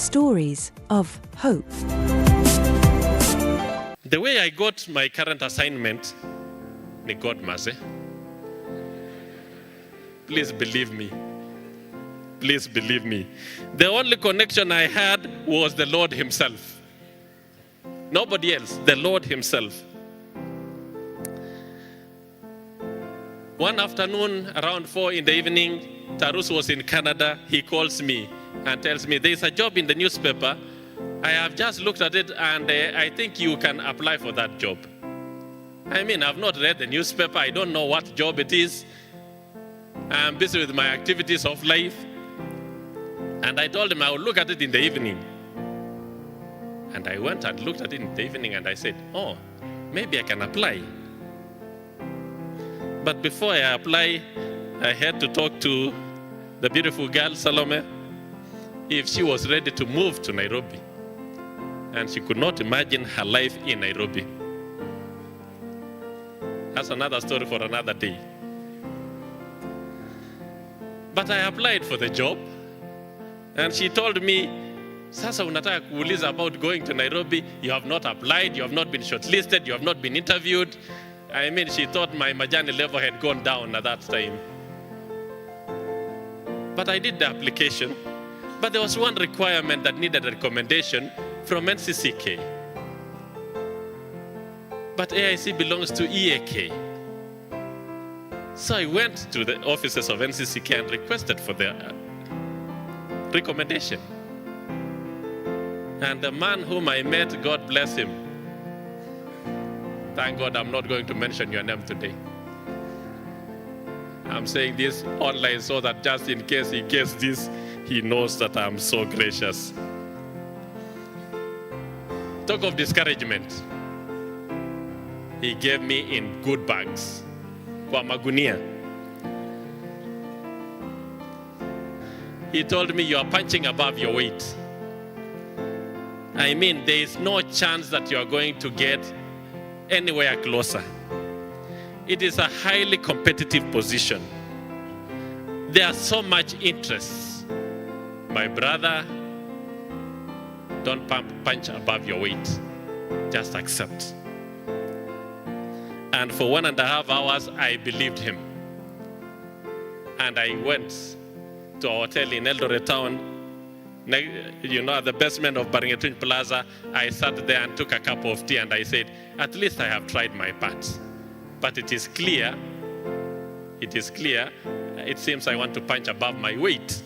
stories of hope. The way I got my current assignment, ni God mercy. Please believe me. Please believe me. The only connection I had was the Lord himself. Nobody else, the Lord himself. One afternoon around 4 in the evening, Tarus was in Canada. He calls me and tells me, there's a job in the newspaper. I have just looked at it and I think you can apply for that job. I mean, I've not read the newspaper. I don't know what job it is. I'm busy with my activities of life. And I told him I would look at it in the evening. And I went and looked at it in the evening and I said, oh, maybe I can apply. But before I apply, I had to talk to the beautiful girl, Salome, if she was ready to move to Nairobi. And she could not imagine her life in Nairobi. That's another story for another day. But I applied for the job. And she told me, sasa unataka kuuliza about going to Nairobi. You have not applied, you have not been shortlisted, you have not been interviewed. I mean, she thought my Majani level had gone down at that time. But I did the application. But there was one requirement that needed a recommendation from NCCK. But A.I.C belongs to EAK. So I went to the offices of NCCK and requested for their recommendation. And the man whom I met, God bless him. Thank God I'm not going to mention your name today. I'm saying this online so that just in case he gets this, he knows that I'm so gracious. Talk of discouragement. He gave me in good bags. Kwa magunia. He told me you are punching above your weight. I mean, there is no chance that you are going to get anywhere closer. It is a highly competitive position. There's so much interest. My brother, don't punch above your weight. Just accept. And for 1.5 hours, I believed him. And I went to a hotel in Eldoret town, you know, at the basement of Baringetun Plaza. I sat there and took a cup of tea and I said, at least I have tried my part. But it seems I want to punch above my weight.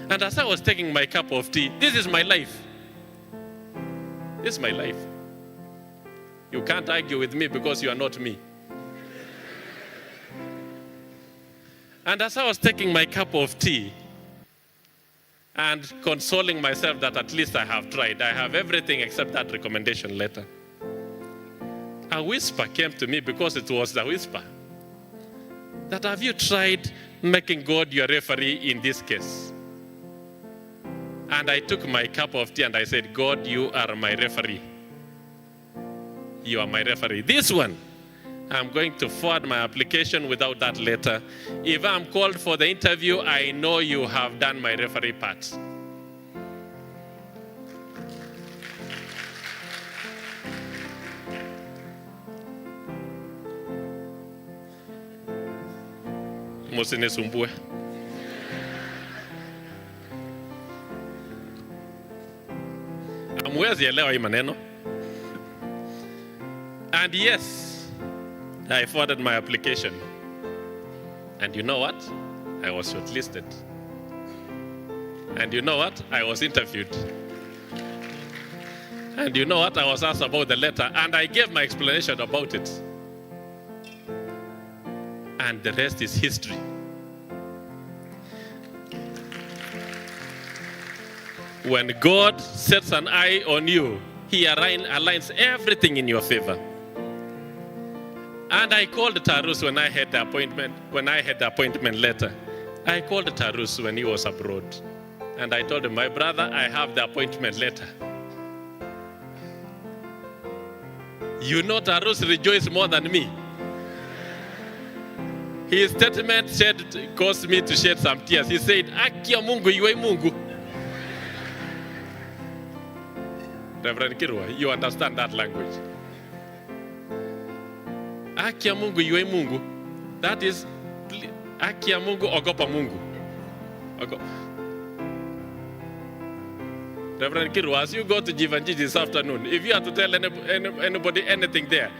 And as I was taking my cup of tea, this is my life. This is my life. You can't argue with me because you are not me. And as I was taking my cup of tea and consoling myself that at least I have tried, I have everything except that recommendation letter, a whisper came to me, because it was a whisper, that have you tried making God your referee in this case? And I took my cup of tea and I said, God, you are my referee. You are my referee. This one, I'm going to forward my application without that letter. If I'm called for the interview, I know you have done my referee part. Musinisumbue. Hamwezi elewa hii maneno. And yes, I forwarded my application. And you know what? I was shortlisted. And you know what? I was interviewed. And you know what? I was asked about the letter. And I gave my explanation about it. And the rest is history. When God sets an eye on you, He aligns everything in your favor. And I called Tarus when I had the appointment letter. I called Tarus when he was abroad. And I told him, my brother, I have the appointment letter. You know, Tarus rejoiced more than me. His statement caused me to shed some tears. He said, Akia Mungu, iwe Mungu. Reverend Kirwa, you understand that language. Haki ya Mungu iwe Mungu. That is, haki ya Mungu, ogopa Mungu. Reverend Kirwa, as you go to Jivanji this afternoon, if you have to tell anybody anything there,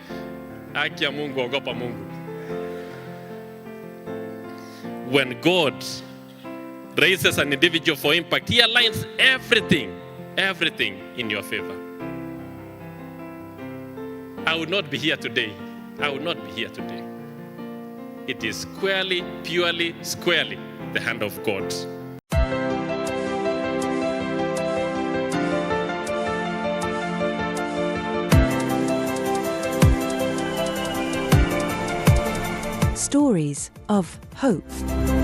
haki ya Mungu, ogopa Mungu. When God raises an individual for impact, he aligns everything in your favor. I would not be here today. It is squarely, purely, squarely the hand of God. Stories of Hope.